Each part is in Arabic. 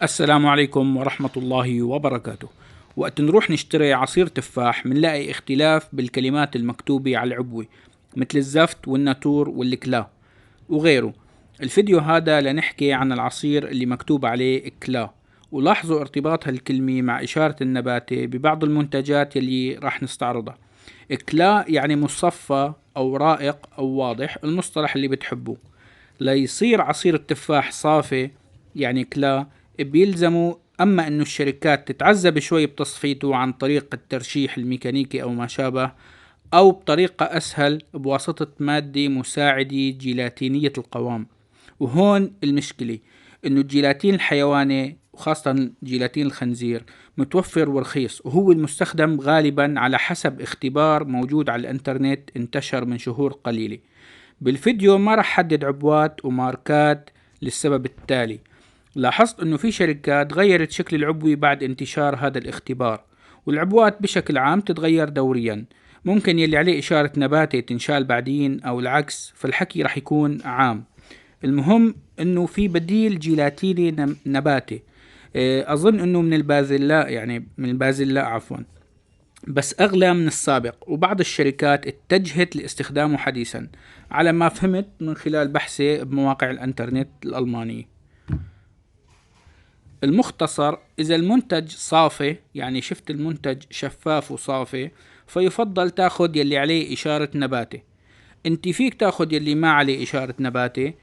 السلام عليكم ورحمة الله وبركاته. وقت نروح نشتري عصير تفاح منلاقي اختلاف بالكلمات المكتوبة على العبوة، مثل الزفت والناتور والكلا وغيره. الفيديو هذا لنحكي عن العصير اللي مكتوب عليه كلا، ولاحظوا ارتباط هالكلمة مع إشارة النباتة ببعض المنتجات اللي راح نستعرضها. كلا يعني مصفى أو رائق أو واضح، المصطلح اللي بتحبوه. ليصير عصير التفاح صافي يعني كلا، بيلزموا أما أنه الشركات تتعذب شوي بتصفيته عن طريق الترشيح الميكانيكي أو ما شابه، أو بطريقة أسهل بواسطة مادة مساعدة جيلاتينية القوام. وهون المشكلة، أنه الجيلاتين الحيواني وخاصة جيلاتين الخنزير متوفر ورخيص، وهو المستخدم غالبا على حسب اختبار موجود على الانترنت انتشر من شهور قليلة. بالفيديو ما راح حدد عبوات وماركات للسبب التالي: لاحظت انه في شركات غيرت شكل العبوة بعد انتشار هذا الاختبار، والعبوات بشكل عام تتغير دوريا. ممكن يلي عليه اشارة نباتي تنشال بعدين او العكس، فالحكي راح يكون عام. المهم انه في بديل جيلاتيني نباتي، اظن انه من البازلاء، يعني من البازلاء عفوا، بس أغلى من السابق، وبعض الشركات اتجهت لاستخدامه حديثا على ما فهمت من خلال بحثي بمواقع الانترنت الألمانية. المختصر، إذا المنتج صافي، يعني شفت المنتج شفاف وصافي، فيفضل تاخد يلي عليه إشارة نباتي. انت فيك تاخد يلي ما عليه إشارة نباتي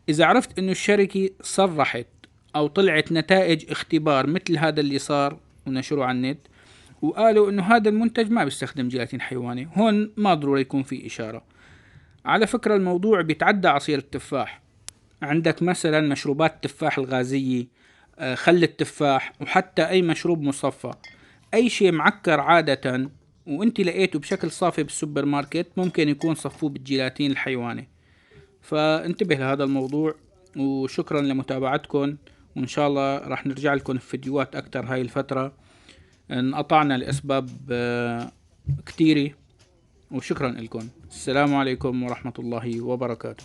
إذا عرفت إنه الشركة صرحت أو طلعت نتائج اختبار مثل هذا اللي صار ونشره على النت، وقالوا إنه هذا المنتج ما بيستخدم جيلاتين حيواني. هون ما ضروري يكون في إشارة. على فكرة الموضوع بيتعدى عصير التفاح، عندك مثلا مشروبات التفاح الغازية، خل التفاح، وحتى أي مشروب مصفى. أي شيء معكر عادة وانت لقيته بشكل صافي بالسوبر ماركت ممكن يكون صفوه بالجيلاتين الحيواني. فانتبه لهذا الموضوع، وشكرا لمتابعتكم، وإن شاء الله راح نرجع لكم في فيديوهات أكتر هاي الفترة. انقطعنا لأسباب كتيرة، وشكرا لكم. السلام عليكم ورحمة الله وبركاته.